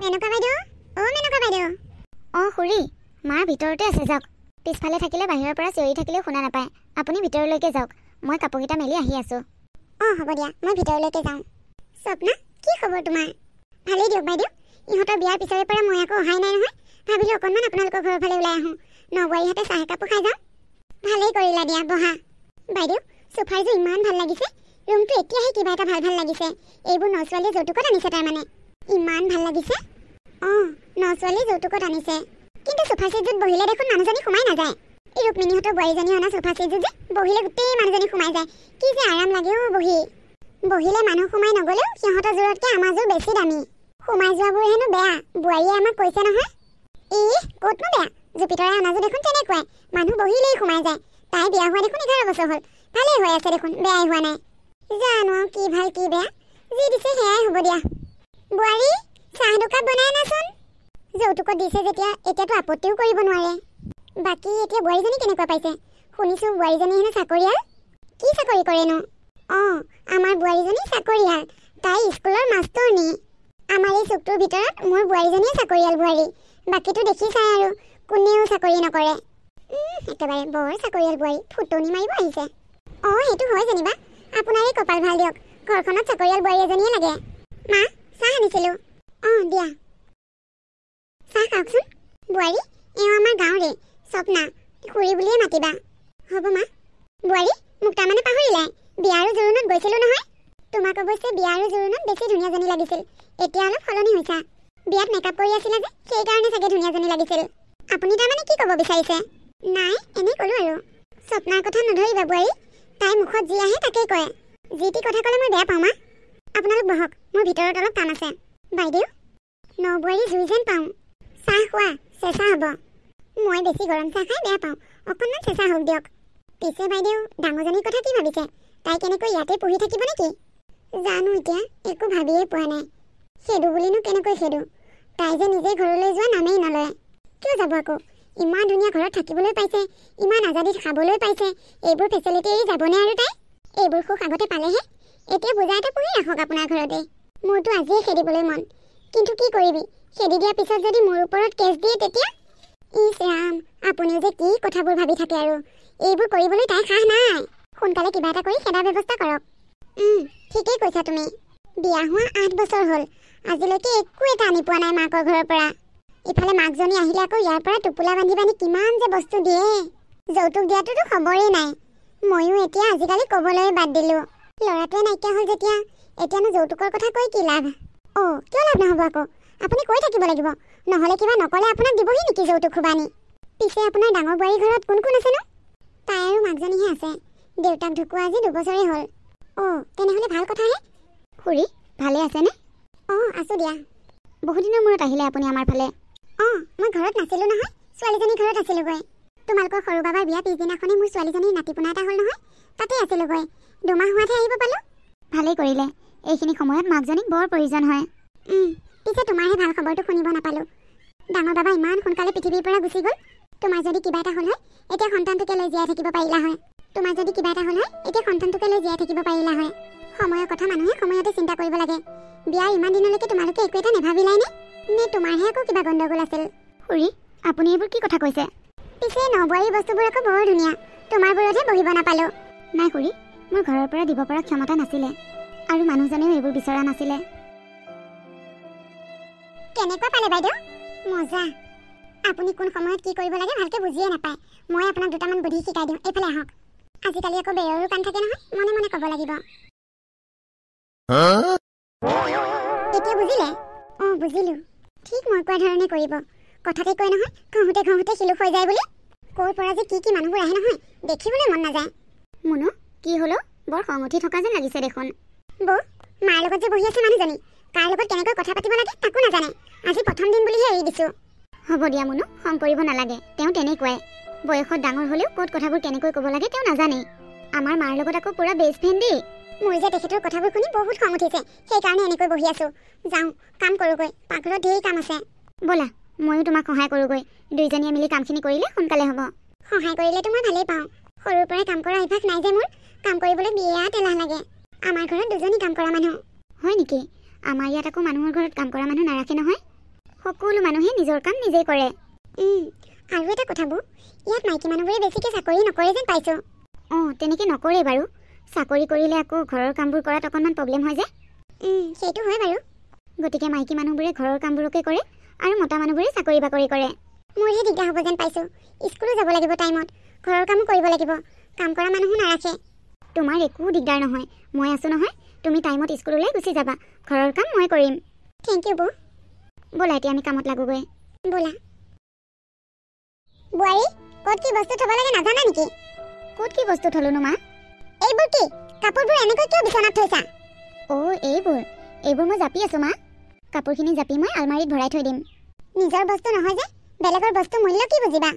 মেনকা বাইদেউ, মেনকা বাইদেউ। খুৰী, মাৰ ভিতৰতে আছে, যাওক। পিছফালে থাকিলে বাহিৰৰ পৰা চিঞৰি থাকিলেও শুনা নাপায়। আপুনি ভিতৰলৈকে যাওক, মই কাপোৰকেইটা মেলি আহি আছোঁ। হ'ব দিয়া, মই ভিতৰলৈকে যাওঁ। স্বপ্না, কি খবৰ তোমাৰ? ভালেই দিয়ক বাইদেউ। ইহঁতৰ বিয়াৰ পিছৰে পৰা মই আকৌ অহাই নাই নহয়। ভাবিলোঁ অকণমান আপোনালোকৰ ঘৰৰ ফালে ওলাই আহোঁ, নবোৱাৰীহঁতে চাহ একাপো খাই যাওঁ। ভালেই কৰিলা দিয়া, বহা। বাইদেউ, সোফাৰযোৰ ইমান ভাল লাগিছে। ৰুমটো এতিয়াহে কিবা এটা ভাল ভাল লাগিছে। এইবোৰ নছোৱালীয়ে যৌতুকত আনিছে তাৰমানে। ইমান ভাল লাগিছে। নছোৱালীয়ে যৌতুকত আনিছে, কিন্তু সোফা ছেটযোৰত বহিলে দেখোন মানুহজনী সোমাই নাযায়। এই ৰুক্মিণীহঁতৰ বোৱাৰীজনী অনা সোফা ছেটযোৰ যে বহিলে গোটেই মানুহজনী সোমাই যায়। কি যে আৰাম লাগে বহি। বহিলে মানুহ সোমাই নগ'লেও সিহঁতৰ জোৰতকৈ আমাৰ জোৰ বেছি দামী। সোমাই যোৱাবোৰ হেনো বেয়া, বোৱাৰীয়ে আমাক কৈছে নহয়। ক'তনো বেয়া, জুপিতৰাই অনাযোৰ দেখোন তেনেকুৱাই, মানুহ বহিলেই সোমাই যায়। তাই বিয়া হোৱা দেখোন 11 বছৰ হ'ল, ভালেই হৈ আছে দেখোন, বেয়াই হোৱা নাই। জানো কি ভাল কি বেয়া, যি দিছে সেয়াই হ'ব দিয়া। বোৱাৰী, চাহ দুকাপ বনাই আনাচোন। যৌতুকত দিছে যেতিয়া এতিয়াতো আপত্তিও কৰিব নোৱাৰে। বাকী এতিয়া বোৱাৰীজনী কেনেকুৱা পাইছে? শুনিছোঁ বোৱাৰীজনী হেনো চাকৰিয়াল। কি চাকৰি কৰেনো? আমাৰ বোৱাৰীজনী চাকৰিয়াল, তাই স্কুলৰ মাষ্টৰনী। আমাৰ এই চুকটোৰ ভিতৰত মোৰ বোৱাৰীজনীয়ে চাকৰিয়াল বোৱাৰী। বাকীটো দেখিছাই আৰু, কোনেও চাকৰি নকৰে। একেবাৰে বৰ চাকৰিয়াল বোৱাৰী, ফুটনি মাৰিব আহিছে। সেইটো হয় যেনিবা, আপোনাৰে কপাল ভাল দিয়ক, ঘৰখনত চাকৰিয়াল বোৱাৰী এজনীয়ে লাগে। মা, চাহ আনিছিলোঁ। দিয়া। চাহ খাওকচোন। বোৱাৰী, এওঁ আমাৰ গাঁৱৰে, স্বপ্না, খুৰী বুলিয়ে মাতিবা। হ'ব মা। বোৱাৰী, মোক তাৰমানে পাহৰিলাই, বিয়া আৰু জোৰোণত গৈছিলোঁ নহয়। তোমাক অৱশ্যে বিয়া আৰু জোৰোণত বেছি ধুনীয়াজনী লাগিছিল। এতিয়া অলপ সলনি হৈছা। বিয়াত মেকআপ কৰি আছিলা যে, সেইকাৰণে চাগে ধুনীয়াজনী লাগিছিল। আপুনি তাৰমানে কি ক'ব বিচাৰিছে? নাই, এনেই ক'লোঁ আৰু। স্বপ্নাৰ কথা নধৰিবা বোৱাৰী, তাই মুখত যি আহে তাকেই কয়। যি টি কথা ক'লে মই বেয়া পাওঁ মা। আপোনালোক বহক, মোৰ ভিতৰত অলপ কাম আছে। বাইদেউ, নবোৱাৰী জুই যেন পাওঁ। চাহ খোৱা, চেঁচা হ'ব। মই বেছি গৰম চাহ খাই বেয়া পাওঁ, অকণমান চেঁচা হওক দিয়ক। পিছে বাইদেউ, ডাঙৰজনীৰ কথা কি ভাবিছে? তাই কেনেকৈ ইয়াতে পঢ়ি থাকিব নেকি? জানো এতিয়া, একো ভাবিয়ে পোৱা নাই। খেদো বুলিনো কেনেকৈ খেদো? তাই যে নিজে ঘৰলৈ যোৱা নামেই নলয়। কিয় যাব আকৌ? ইমান ধুনীয়া ঘৰত থাকিবলৈ পাইছে, ইমান আজাদিত খাবলৈ পাইছে, এইবোৰ ফেচিলিটি এৰি যাবনে আৰু তাই? এইবোৰ সুখ আগতে পালেহে। এতিয়া বুজাই এটা পঢ়ি ৰাখক আপোনাৰ ঘৰতে। মোৰতো আজিয়ে খেদিবলৈ মন, কিন্তু কি কৰিবি, খেদি দিয়াৰ পিছত যদি মোৰ ওপৰত কেছ দিয়ে তেতিয়া? ইছ ৰাম, আপুনিও যে কি কথাবোৰ ভাবি থাকে আৰু। এইবোৰ কৰিবলৈ তাই সাহ নাই। সোনকালে কিবা এটা কৰি খেদাৰ ব্যৱস্থা কৰক। ঠিকেই কৈছা তুমি। বিয়া হোৱা 8 বছৰ হ'ল, আজিলৈকে একো এটা আনি পোৱা নাই মাকৰ ঘৰৰ পৰা। ইফালে মাকজনী আহিলে আকৌ ইয়াৰ পৰা টোপোলা বান্ধি বান্ধি কিমান যে বস্তু দিয়ে। যৌতুক দিয়াটোতো খবৰেই নাই। ময়ো এতিয়া আজিকালি ক'বলৈ বাদ দিলোঁ। ল'ৰাটোৱে নাইকিয়া হ'ল যেতিয়া, এতিয়ানো যৌতুকৰ কথা কৈ কি লাভ? কিয় লাভ নহ'ব আকৌ? আপুনি কৈ থাকিব লাগিব, নহ'লে কিবা নক'লে আপোনাক দিবহি নেকি যৌতুক খুবানি? পিছে আপোনাৰ ডাঙৰ বোৱাৰীৰ ঘৰত কোন কোন আছেনো? তাই আৰু মাকজনীহে আছে। দেউতাক ঢুকুৱা আজি 2 বছৰেই হ'ল। তেনেহ'লে ভাল কথাহে। খুৰী, ভালে আছেনে? আছোঁ দিয়া। বহুত দিনৰ মূৰত আহিলে আপুনি আমাৰ ফালে। মই ঘৰত নাছিলোঁ নহয়, ছোৱালীজনীৰ ঘৰত আছিলোঁগৈ। তোমালোকৰ সৰু বাবাৰ বিয়া পিছদিনাখনেই মোৰ ছোৱালীজনীৰ নাতিপোনা এটা হ'ল নহয়, তাতে আছিলোঁগৈ। 2 মাহ হোৱাতহে আহিব পালোঁ। ভালেই কৰিলে, এইখিনি সময়ত মাকজনীক বৰ প্ৰয়োজন হয়। পিছে তোমাৰহে ভাল খবৰটো শুনিব নাপালোঁ। ডাঙৰ বাবা ইমান সোনকালে পৃথিৱীৰ পৰা গুচি গ'ল। তোমাৰ যদি কিবা এটা হ'ল হয়, এতিয়া সন্তানটোকে লৈ জীয়াই থাকিব পাৰিলা হয়। সময়ৰ কথা মানুহে সময়তে চিন্তা কৰিব লাগে। বিয়াৰ ইমান দিনলৈকে তোমালোকে একো এটা নেভাবিলাই নে তোমাৰহে আকৌ কিবা গণ্ডগোল আছিল? খুৰী, আপুনি এইবোৰ কি কথা কৈছে? পিছে নবোৱাৰীৰ বস্তুবোৰ আকৌ বৰ ধুনীয়া, তোমাৰবোৰতহে বহিব নাপালোঁ। নাই খুৰী, মোৰ ঘৰৰ পৰা দিব পৰা ক্ষমতা নাছিলে, আৰু মানুহজনেও এইবোৰ বিচৰা নাছিলে। কেনেকুৱা পালে বাইদেউ? মজা। আপুনি কোন সময়ত কি কৰিব লাগে ভালকৈ বুজিয়ে নাপায়। মই আপোনাক দুটামান বুদ্ধি শিকাই দিওঁ, এইফালে আহক। আজিকালি আকৌ বেৰৰো কাণ থাকে নহয়, মনে মনে ক'ব লাগিব। এতিয়া বুজিলে? বুজিলোঁ। ঠিক মই কোৱা ধৰণে কৰিব। কথাতে কয় নহয়, খহোঁতে খহোঁতে শিলুক হৈ যায় বুলি। ক'ৰ পৰা যে কি মানুহবোৰ আহে নহয়, দেখিবলৈ মন নাযায়। মুনু, কি হ'লো? বৰ খং উঠি থকা যেন লাগিছে দেখোন। বৌ, মাৰ লগত যে বহি আছে মানুহজনী, কাৰ লগত কেনেকৈ কথা পাতিব লাগে তাকো নাজানে। আজি প্ৰথম দিন বুলিহে এৰি দিছোঁ। হ'ব দিয়া মুনু, খং কৰিব নালাগে। তেওঁ তেনেকুৱাই, বয়সত ডাঙৰ হ'লেও ক'ত কথাবোৰ কেনেকৈ ক'ব লাগে তেওঁ নাজানেই। আমাৰ মাৰ লগত আকৌ পুৰা বেষ্ট ফ্ৰেণ্ড দেই। মোৰ যে তেখেতৰ কথাবোৰ শুনি বহুত খং উঠিছে, সেইকাৰণে এনেকৈ বহি আছোঁ। যাওঁ, কাম কৰোঁগৈ, পাকঘৰত ঢেৰ কাম আছে। ব'লা, ময়ো তোমাক সহায় কৰোঁগৈ। দুইজনীয়ে মিলি কামখিনি কৰিলে সোনকালে হ'ব। সহায় কৰিলেতো মই ভালেই পাওঁ। সৰুৰ পৰাই কাম কৰা অভ্যাস নাই যে মোৰ, কাম কৰিবলৈ বিৰাট এলাহ লাগে। আমাৰ ঘৰত 2জনী কাম কৰা মানুহ। হয় নেকি? আমাৰ ইয়াত আকৌ মানুহৰ ঘৰত কাম কৰা মানুহ নাৰাখে নহয়। সকলো মানুহে নিজৰ কাম নিজেই কৰে। আৰু এটা কথা বৌ, ইয়াত মাইকী মানুহবোৰে বেছিকৈ চাকৰি নকৰে যেন পাইছোঁ। তেনেকৈ নকৰে বাৰু। চাকৰি কৰিলে আকৌ ঘৰৰ কামবোৰ কৰাত অকণমান প্ৰব্লেম হয় যে। সেইটো হয় বাৰু। গতিকে মাইকী মানুহবোৰে ঘৰৰ কামবোৰকে কৰে আৰু মতা মানুহবোৰে চাকৰি বাকৰি কৰে। মোৰহে দিগদাৰ হ'ব যেন পাইছোঁ। স্কুলো যাব লাগিব টাইমত, ঘৰৰ কামো কৰিব লাগিব, কাম কৰা মানুহো নাৰাখে। তোমাৰ একো দিগদাৰ নহয়, মই আছোঁ নহয়। তুমি টাইমত স্কুললৈ গুচি যাবা, ঘৰৰ কাম মই কৰিম। থেংক ইউ বৌ। ব'লা এতিয়া আমি কামত লাগোগৈ। ব'লা। বোৱাৰী, ক'ত কি বস্তু থ'ব লাগে নাজানা নেকি? ক'ত কি বস্তু থ'লোনো মা? এইবোৰ কি? কাপোৰবোৰ এনেকৈ কিয় বিচনাত থৈছা? এইবোৰ মই জাপি আছোঁ মা। কাপোৰখিনি জাপি মই আলমাৰীত ভৰাই থৈ দিম। নিজৰ বস্তু নহয় যে বেলেগৰ বস্তু মূল্য কি বুজিবা?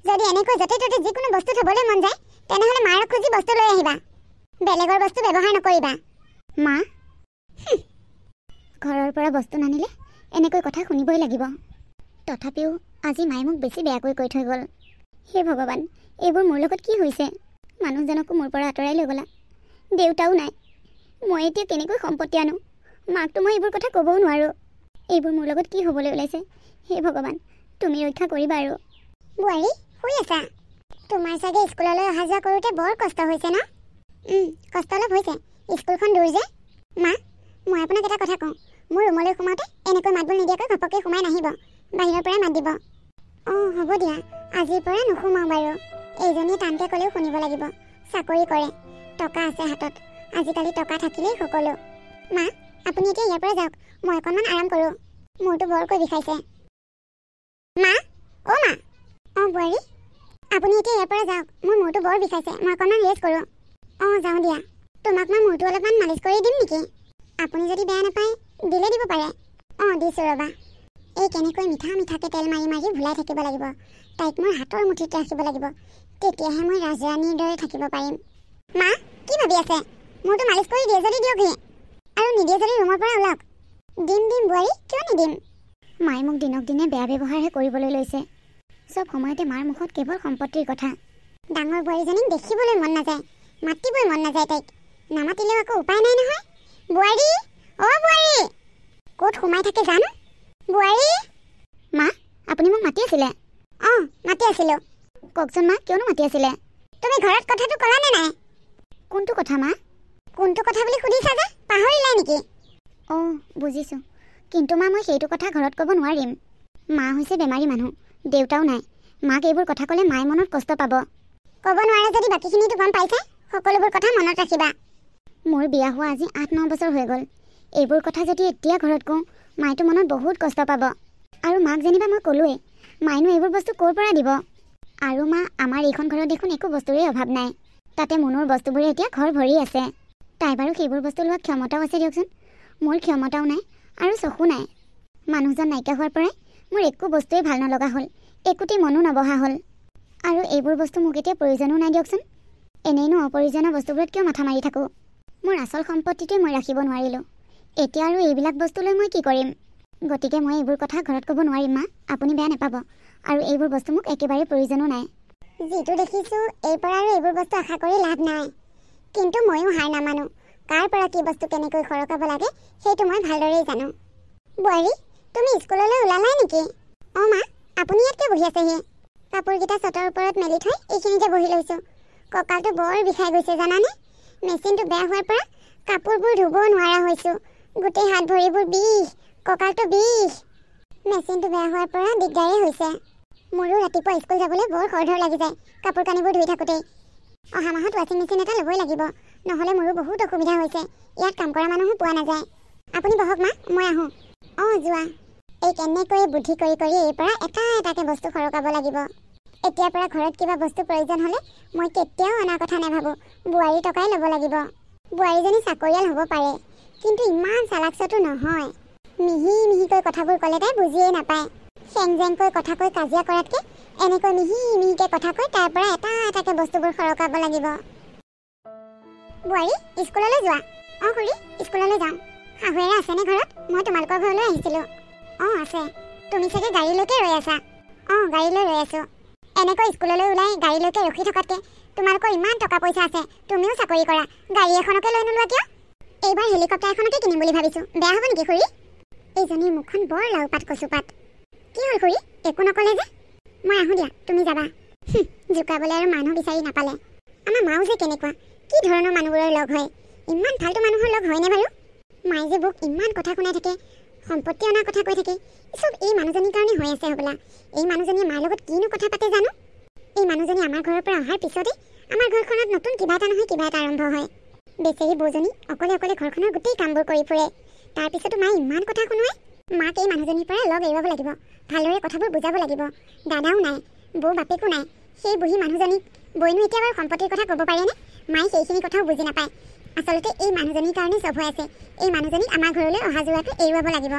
যদি এনেকৈ য'তে ত'তে যিকোনো বস্তু থ'বলৈ মন যায়, তেনেহ'লে মাৰক খুজি বস্তু লৈ আহিবা। বেলেগৰ বস্তু ব্যৱহাৰ নকৰিবা। মা, ঘৰৰ পৰা বস্তু নানিলে এনেকৈ কথা শুনিবই লাগিব। তথাপিও আজি মায়ে মোক বেছি বেয়াকৈ কৈ থৈ গ'ল। হে ভগৱান, এইবোৰ মোৰ লগত কি হৈছে? মানুহজনকো মোৰ পৰা আঁতৰাই লৈ গ'লা। দেউতাও নাই। মই এতিয়া কেনেকৈ সম্পত্তি আনো? মাকতো মই এইবোৰ কথা ক'বও নোৱাৰোঁ। এইবোৰ মোৰ লগত কি হ'বলৈ ওলাইছে? হে ভগৱান, তুমি ৰক্ষা কৰিবা আৰু। বোৱাৰী, শুই আছা? তোমাৰ চাগে স্কুললৈ অহা যোৱা কৰোঁতে বৰ কষ্ট হৈছে ন? কষ্ট অলপ হৈছে, স্কুলখন দূৰ যে। মা, মই আপোনাক এটা কথা কওঁ। মোৰ ৰুমলৈ সোমাওঁতে এনেকৈ মাতবোৰ নিদিয়াকৈ ঘপককৈ সোমাই নাহিব, বাহিৰৰ পৰাই মাত দিব। হ'ব দিয়া, আজিৰ পৰা নোসোমাওঁ বাৰু। এইজনীয়ে টানকৈ ক'লেও শুনিব লাগিব। চাকৰি কৰে, টকা আছে হাতত। আজিকালি টকা থাকিলেই সকলো। মা, আপুনি এতিয়া ইয়াৰ পৰা যাওক, মই অকণমান আৰাম কৰোঁ। মূৰটো বৰকৈ বিষাইছে। মা, মা। বোৱাৰী, আপুনি এতিয়া ইয়াৰ পৰা যাওক, মোৰ মূৰটো বৰ বিষাইছে, মই অকণমান ৰেষ্ট কৰোঁ। যাওঁ দিয়া। তোমাক মই মূৰটো অলপমান মালিচ কৰি দিম নেকি? আপুনি যদি বেয়া নাপায় দিলে দিব পাৰে। দিছোঁ ৰ'বা। এই কেনেকৈ মিঠা মিঠাকৈ তেল মাৰি মাৰি ভুলাই থাকিব লাগিব। তাইক মোৰ হাতৰ মুঠিত ৰাখিব লাগিব, তেতিয়াহে মই ৰাজৰাণীৰ দৰে থাকিব পাৰিম। মা, কি ভাবি আছে? মূৰটো মালিচ কৰি দিয়ে যদি দিয়কহি, আৰু নিদিয়ে যদি ৰুমৰ পৰা ওলাওক। দিম বোৱাৰী, কিয় নিদিম? মায়ে মোক দিনক দিনে বেয়া ব্যৱহাৰহে কৰিবলৈ লৈছে। চব সময়তে মাৰ মুখত কেৱল সম্পত্তিৰ কথা। ডাঙৰ বোৱাৰীজনীক দেখিবলৈ মন নাযায়, মাতিবই মন নাযায় তাইক। নামাতিলেও আকৌ উপায় নাই নহয়। বোৱাৰী, বোৱাৰী, ক'ত সোমাই থাকে জানো? বোৱাৰী। মা, আপুনি মোক মাতি আছিলে? মাতি আছিলোঁ। কওকচোন মা, কিয়নো মাতি আছিলে? তুমি ঘৰত কথাটো ক'লানে নাই? কোনটো কথা মা? কোনটো কথা বুলি সুধিছা যে, পাহৰিলাই নেকি? বুজিছোঁ। কিন্তু মা, মই সেইটো কথা ঘৰত ক'ব নোৱাৰিম। মা হৈছে বেমাৰী মানুহ, দেউতাও নাই। মাক এইবোৰ কথা ক'লে মায়ে মনত কষ্ট পাব। ক'ব নোৱাৰে যদি বাকীখিনিতো গম পাইছে। সকলোবোৰ কথা মনত ৰাখিবা। মোৰ বিয়া হোৱা আজি 8-9 বছৰ হৈ গ'ল। এইবোৰ কথা যদি এতিয়া ঘৰত কওঁ, মায়েতো মনত বহুত কষ্ট পাব। আৰু মাক যেনিবা মই ক'লোৱেই, মায়েনো এইবোৰ বস্তু ক'ৰ পৰা দিব? আৰু মা, আমাৰ এইখন ঘৰত দেখোন একো বস্তুৰে অভাৱ নাই। তাতে মুনুৰ বস্তুবোৰে এতিয়া ঘৰ ভৰি আছে। তাই বাৰু সেইবোৰ বস্তু লোৱাৰ ক্ষমতাও আছে দিয়কচোন। মোৰ ক্ষমতাও নাই আৰু চকু নাই। মানুহজন নাইকিয়া হোৱাৰ পৰাই মোৰ একো বস্তুৱেই ভাল নলগা হ'ল, একোটি মনো নবহা হ'ল। আৰু এইবোৰ বস্তু মোক এতিয়া প্ৰয়োজনো নাই দিয়কচোন। এনেইনো অপ্ৰয়োজনীয় বস্তুবোৰত কিয় মাথা মাৰি থাকোঁ? মোৰ আচল সম্পত্তিটোৱে মই ৰাখিব নোৱাৰিলোঁ। এতিয়া আৰু এইবিলাক বস্তু লৈ মই কি কৰিম? গতিকে মই এইবোৰ কথা ঘৰত ক'ব নোৱাৰিম মা, আপুনি বেয়া নাপাব। আৰু এইবোৰ বস্তু মোক একেবাৰে প্ৰয়োজনো নাই। যিটো দেখিছোঁ, এই পৰা আৰু এইবোৰ বস্তু আশা কৰি লাভ নাই। কিন্তু ময়ো হাৰ নামানো। কাৰ পৰা কি বস্তু কেনেকৈ সৰকাব লাগে সেইটো মই ভালদৰেই জানো। বোৱাৰী, তুমি স্কুললৈ ওলালাই নেকি? মা, আপুনি ইয়াত কিয় বহি আছেহি? কাপোৰকেইটা চটৰ ওপৰত মেলি থৈ এইখিনিতে বহি লৈছোঁ। কঁকালটো বৰ বিষাই গৈছে জানানে? মেচিনটো বেয়া হোৱাৰ পৰা কাপোৰবোৰ ধুব নোৱাৰা হৈছোঁ। গোটেই হাত ভৰিবোৰ বিষ, কঁকালটো বিষ। মেচিনটো বেয়া হোৱাৰ পৰা দিগদাৰেই হৈছে। মোৰো ৰাতিপুৱা স্কুল যাবলৈ বৰ খৰধৰ লাগি যায় কাপোৰ কানিবোৰ ধুই থাকোঁতেই। অহা মাহত ৱাশ্বিং মেচিন এটা ল'বই লাগিব, নহ'লে মোৰো বহুত অসুবিধা হৈছে। ইয়াত কাম কৰা মানুহো পোৱা নাযায়। আপুনি বহক মা, মই আহোঁ। যোৱা। এই কেনেকৈ বুদ্ধি কৰি এই পৰা এটা এটাকৈ বস্তু সৰকাব লাগিব। এতিয়াৰ পৰা ঘৰত কিবা বস্তু প্ৰয়োজন হ'লে মই কেতিয়াও অনাৰ কথা নাভাবোঁ। বোৱাৰী টকাই ল'ব লাগিব। বোৱাৰীজনী চাকৰিয়াল হ'ব পাৰে, কিন্তু ইমান চালাকচটো নহয়। মিহি মিহিকৈ কথাবোৰ ক'লে তাই বুজিয়েই নাপায়। চেং জেংকৈ কথা কৈ কাজিয়া কৰাতকৈ এনেকৈ মিহি মিহিকৈ কথা কৈ তাৰ পৰা এটা এটাকৈ বস্তুবোৰ সৰকাব লাগিব। বোৱাৰী, স্কুললৈ যোৱা। খুৰী, স্কুললৈ যাওঁ। শাহুৱেৰা আছেনে ঘৰত? মই তোমালোকৰ ঘৰলৈ আহিছিলোঁ। আছে। তুমি চাগে গাড়ীলৈকে ৰৈ আছা? গাড়ীলৈ ৰৈ আছোঁ। এনেকৈ স্কুললৈ ওলাই গাড়ীলৈকে ৰখি থকাতকৈ তোমালোকৰ ইমান টকা পইচা আছে, তুমিও চাকৰি কৰা, গাড়ী এখনকে লৈ নোলোৱা কিয়? এইবাৰ হেলিকপ্টাৰ এখনকে কিনিম বুলি ভাবিছোঁ। বেয়া হ'ব নেকি খুৰী? এইজনীৰ মুখখন বৰ লাওপাত কচুপাত। কি হ'ল খুৰী একো নকলে যে মই আহোঁ দিয়া তুমি যাবা জোকাবলৈ আৰু মানুহ বিচাৰি নাপালে আমাৰ মাও যে কেনেকুৱা কি ধৰণৰ মানুহবোৰৰ লগ হয় ইমান ফাল্টু মানুহৰ লগ হয়নে বাৰু মায়ে যে বুক ইমান কথা শুনাই থাকে সম্পত্তি অনাৰ কথা কৈ থাকে চব এই মানুহজনীৰ কাৰণে হৈ আছে হ'বলা এই মানুহজনীয়ে মাৰ লগত কিনো কথা পাতে জানো এই মানুহজনী আমাৰ ঘৰৰ পৰা অহাৰ পিছতে আমাৰ ঘৰখনত নতুন কিবা এটা নহয় কিবা এটা আৰম্ভ হয় বেচেৰী বৌজনী অকলে অকলে ঘৰখনৰ গোটেই কামবোৰ কৰি ফুৰে তাৰপিছতো মায়ে ইমান কথা শুনোৱাই মাক এই মানুহজনীৰ পৰা লগ এৰুৱাব লাগিব ভালদৰে কথাবোৰ বুজাব লাগিব দাদাও নাই বৌ বাপেকো নাই সেই বুঢ়ী মানুহজনীক বৈনো এতিয়া বাৰু সম্পত্তিৰ কথা ক'ব পাৰেনে মায়ে সেইখিনি কথাও বুজি নাপায় আচলতে এই মানুহজনীৰ কাৰণেই চব হৈ আছে এই মানুহজনীক আমাৰ ঘৰলৈ অহা যোৱাটো এৰুৱাব লাগিব